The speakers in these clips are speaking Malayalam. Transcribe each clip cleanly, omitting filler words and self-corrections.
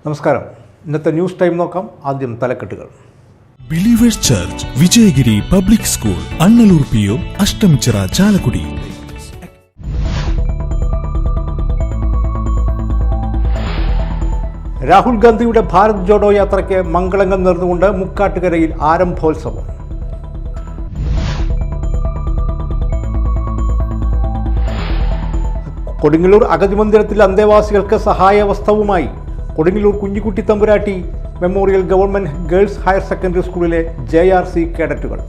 നമസ്കാരം. ഇന്നത്തെ ന്യൂസ് ടൈം നോക്കാം. ആദ്യം തലക്കെട്ടുകൾ. Believers church Vijayagiri public school Annallur PO Ashtamichira Chalakudy. Rahul ഗാന്ധിയുടെ ഭാരത് ജോഡോ യാത്രയ്ക്ക് മംഗളങ്ങൾ നേർന്നുകൊണ്ട് മുക്കാട്ടുകരയിൽ ആരംഭോത്സവം. കൊടുങ്ങല്ലൂർ അഗതി മന്ദിരത്തിൽ അന്തേവാസികൾക്ക് സഹായവസ്തുവുമായി Kodungallur Kunjikkutty Thampuratti memorial government girls higher secondary സ്കൂളിലെ JRC കേഡറ്റുകൾ.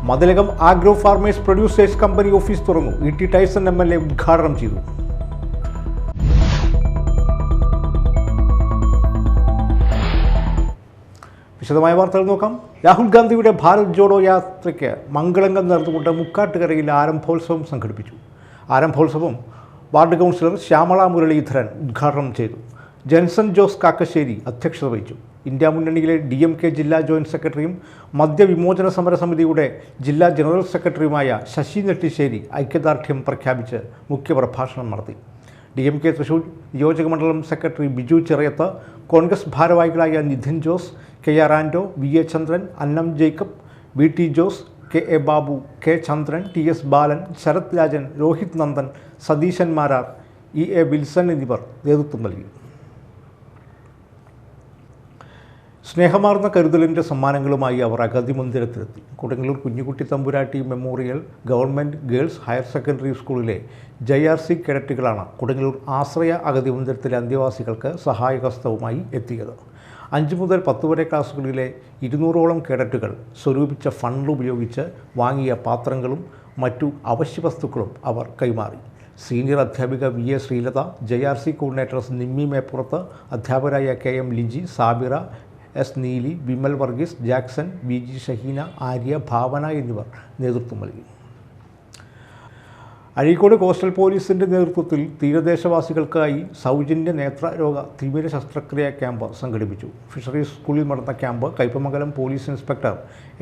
Mathilakam agro farmers producers company office തുറന്നു. ET ടൈസൺ MLA ഉദ്ഘാടനം ചെയ്തു. വിശദമായ വാർത്തകൾ നോക്കാം. രാഹുൽ ഗാന്ധിയുടെ ഭാരത് ജോഡോ യാത്രയ്ക്ക് മംഗളങ്ങൾ നേർന്നുകൊണ്ട് മുക്കാട്ടുകരയിൽ ആരംഭോത്സവം സംഘടിപ്പിച്ചു. ആരംഭോത്സവം വാർഡ് കൗൺസിലർ ശ്യാമള മുരളീധരൻ ഉദ്ഘാടനം ചെയ്തു. ജെൻസൺ ജോസ് കാക്കശ്ശേരി അധ്യക്ഷത വഹിച്ചു. ഇന്ത്യ മുന്നണിയിലെ DMK ജില്ലാ ജോയിന്റ് സെക്രട്ടറിയും മദ്യവിമോചന സമരസമിതിയുടെ ജില്ലാ ജനറൽ സെക്രട്ടറിയുമായ ശശി നെട്ടിശ്ശേരി ഐക്യദാർഢ്യം പ്രഖ്യാപിച്ച് മുഖ്യപ്രഭാഷണം നടത്തി. DMK തൃശൂർ നിയോജകമണ്ഡലം സെക്രട്ടറി ബിജു ചെറിയത്ത്, കോൺഗ്രസ് ഭാരവാഹികളായ നിധിൻ ജോസ്, KR ആൻഡോ, VA ചന്ദ്രൻ, അന്നം Jacob, BT Jose, KA Babu, K ചന്ദ്രൻ, TS ബാലൻ, ശരത് രാജൻ, രോഹിത് നന്ദൻ, സതീശൻ മാരാർ, EA വിൽസൺ എന്നിവർ നേതൃത്വം നൽകി. സ്നേഹമാർന്ന കരുതലിൻ്റെ സമ്മാനങ്ങളുമായി അവർ അഗതി മന്ദിരത്തിലെത്തി. Kodungallur Kunjikkutty Thampuratti memorial government girls higher secondary സ്കൂളിലെ JRC കേഡറ്റുകളാണ് കൊടുങ്ങല്ലൂർ ആശ്രയ അഗതി മന്ദിരത്തിലെ അന്തേവാസികൾക്ക് സഹായഹസ്തവുമായി എത്തിയത്. 5 മുതൽ 10 വരെ ക്ലാസ്സുകളിലെ 200ഓളം കേഡറ്റുകൾ സ്വരൂപിച്ച ഫണ്ട് ഉപയോഗിച്ച് വാങ്ങിയ പാത്രങ്ങളും മറ്റു അവശ്യ വസ്തുക്കളും അവർ കൈമാറി. സീനിയർ അധ്യാപിക VA Sreelatha, JRC coordinators Nimmi Meppurath, അധ്യാപകരായ KM Liji, Sabira, S Neeli, Vimal Varghese, Jackson, VG Shaheena, Arya, Bhavana എന്നിവർ നേതൃത്വം നൽകി. അഴീക്കോട് കോസ്റ്റൽ പോലീസിൻ്റെ നേതൃത്വത്തിൽ തീരദേശവാസികൾക്കായി സൗജന്യ നേത്രരോഗ തിമിര ശസ്ത്രക്രിയാ ക്യാമ്പ് സംഘടിപ്പിച്ചു. ഫിഷറീസ് സ്കൂളിൽ നടന്ന camp Kaipamangalam police inspector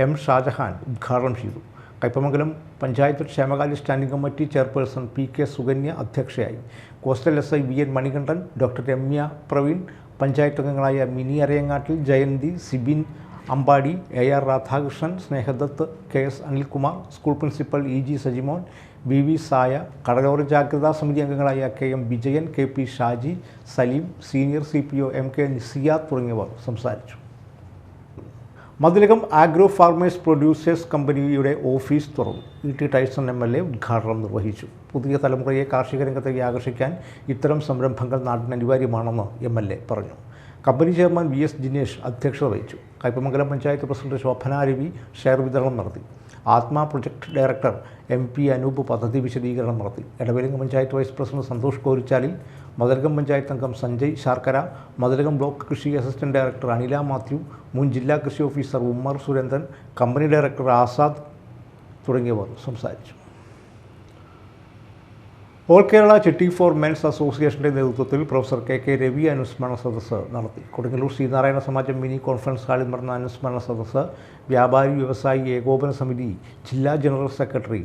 M Shajahan ഉദ്ഘാടനം ചെയ്തു. കയ്പമംഗലം പഞ്ചായത്ത് ക്ഷേമകാര്യ standing committee chairperson PK Sukanya അധ്യക്ഷയായി. Coastal SI VN Manikandan, doctor Ramya Praveen, panchayat അംഗങ്ങളായ Mini Arayangattil, Jayanthi, Sibin Ambadi, AR Radhakrishnan, Snehadath, KS Anilkumar, school principal EG Sajimon, VV Saya, കടലോര ജാഗ്രതാ സമിതി അംഗങ്ങളായ KM Vijayan, KP Shaji, Saleem, senior CPO MK Nisiyad തുടങ്ങിയവർ സംസാരിച്ചു. മതിലകം ആഗ്രോ ഫാർമേഴ്സ് പ്രൊഡ്യൂസേഴ്സ് കമ്പനിയുടെ ഓഫീസ് തുറന്നു. ET ടൈസൺ MLA ഉദ്ഘാടനം നിർവഹിച്ചു. പുതിയ തലമുറയെ കാർഷിക രംഗത്തേക്ക് ആകർഷിക്കാൻ ഇത്തരം സംരംഭങ്ങൾ നാടിന് അനിവാര്യമാണെന്ന് MLA പറഞ്ഞു. കമ്പനി ചെയർമാൻ VS ജിനേഷ് അധ്യക്ഷത വഹിച്ചു. കയ്പമംഗലം പഞ്ചായത്ത് പ്രസിഡന്റ് ശോഭന രവി ഷെയർ വിതരണം നടത്തി. ആത്മ പ്രൊജക്ട് ഡയറക്ടർ MP അനൂപ് പദ്ധതി വിശദീകരണം നടത്തി. എടവേലിംഗ് പഞ്ചായത്ത് വൈസ് പ്രസിഡന്റ് സന്തോഷ് കോരിച്ചാലിൽ, മതിലകം പഞ്ചായത്ത് അംഗം സഞ്ജയ് ശാർക്കര, മതിലകം ബ്ലോക്ക് കൃഷി അസിസ്റ്റന്റ് ഡയറക്ടർ അനില മാത്യു, മുൻ ജില്ലാ കൃഷി officer Ummer Surendran, company director Azad തുടങ്ങിയവർ സംസാരിച്ചു. ഓൾ കേരള ചിട്ടി ഫോർ മെൻസ് അസോസിയേഷൻ്റെ നേതൃത്വത്തിൽ പ്രൊഫസർ KK രവി അനുസ്മരണ സദസ്സ് നടത്തി. കൊടുങ്ങല്ലൂർ ശ്രീനാരായണ സമാജം മിനി കോൺഫറൻസ് ഹാളിൽ നടന്ന അനുസ്മരണ സദസ്സ് വ്യാപാരി വ്യവസായി ഏകോപന സമിതി ജില്ലാ general secretary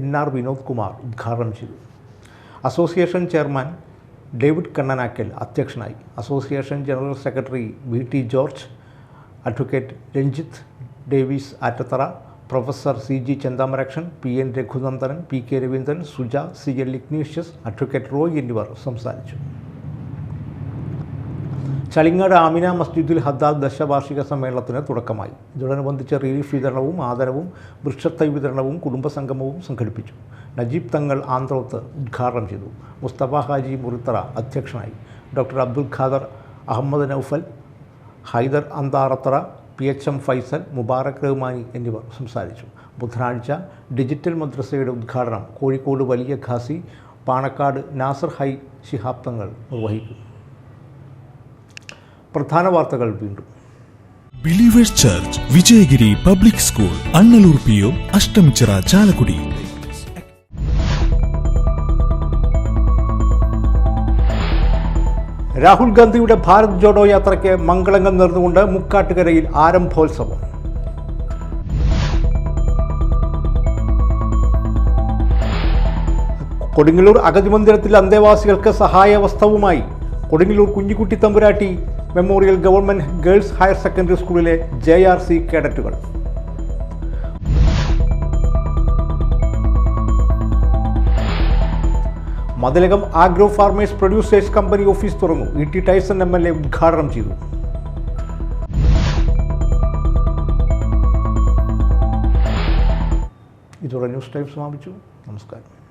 NR Vinod Kumar ഉദ്ഘാടനം ചെയ്തു. അസോസിയേഷൻ ചെയർമാൻ ഡേവിഡ് കണ്ണനാക്കൽ അധ്യക്ഷനായി. Association general secretary VT George, advocate Ranjith Davis Attathara, professor CG Chenthamarakshan, PN Raghunandanan, PK Raveendran, Suja, CL Ignatius, advocate Roy എന്നിവർ സംസാരിച്ചു. ചളിങ്ങാട് ആമിന മസ്ജിദുൽ ഹദ്ദാദ് ദശവാർഷിക സമ്മേളനത്തിന് തുടക്കമായി. ഇതോടനുബന്ധിച്ച് റിലീഫ് വിതരണവും ആദരവും വൃക്ഷത്തൈ വിതരണവും കുടുംബസംഗമവും സംഘടിപ്പിച്ചു. നജീബ് തങ്ങൾ ആന്ത്രോത്ത് ഉദ്ഘാടനം ചെയ്തു. മുസ്തഫ ഹാജി മുറിത്തറ അധ്യക്ഷനായി. ഡോക്ടർ അബ്ദുൽ ഖാദർ, അഹമ്മദ് നൌഫൽ, ഹൈദർ അന്താറത്തറ, PHM ഫൈസൽ, മുബാറക് റഹ്മാനി എന്നിവർ സംസാരിച്ചു. ബുധനാഴ്ച ഡിജിറ്റൽ മദ്രസയുടെ ഉദ്ഘാടനം കോഴിക്കോട് വലിയ ഖാസി പാണക്കാട് നാസർ ഹൈ ശിഹാബ് തങ്ങൾ നിർവഹിക്കും. പ്രധാന വാർത്തകൾ വീണ്ടും. Believers church Vijayagiri public school Annallur PO Ashtamichira Chalakudy. Rahul ഗാന്ധിയുടെ ഭാരത് ജോഡോ യാത്രയ്ക്ക് മംഗളങ്ങൾ നേർന്നുകൊണ്ട് മുക്കാട്ടുകരയിൽ ആരംഭോത്സവം. കൊടുങ്ങല്ലൂർ അഗതി മന്ദിരത്തിൽ അന്തേവാസികൾക്ക് സഹായവസ്തുവുമായി Kodungallur Kunjikkutty Thampuratti memorial government girls higher secondary സ്കൂളിലെ JRC കേഡറ്റുകൾ. Mathilakam agro farmers producers company office തുറന്നു. E.T. ടൈസൺ MLA ഉദ്ഘാടനം ചെയ്തു. ഇതോടെ ന്യൂസ് ടൈം സമാപിച്ചു. നമസ്കാരം.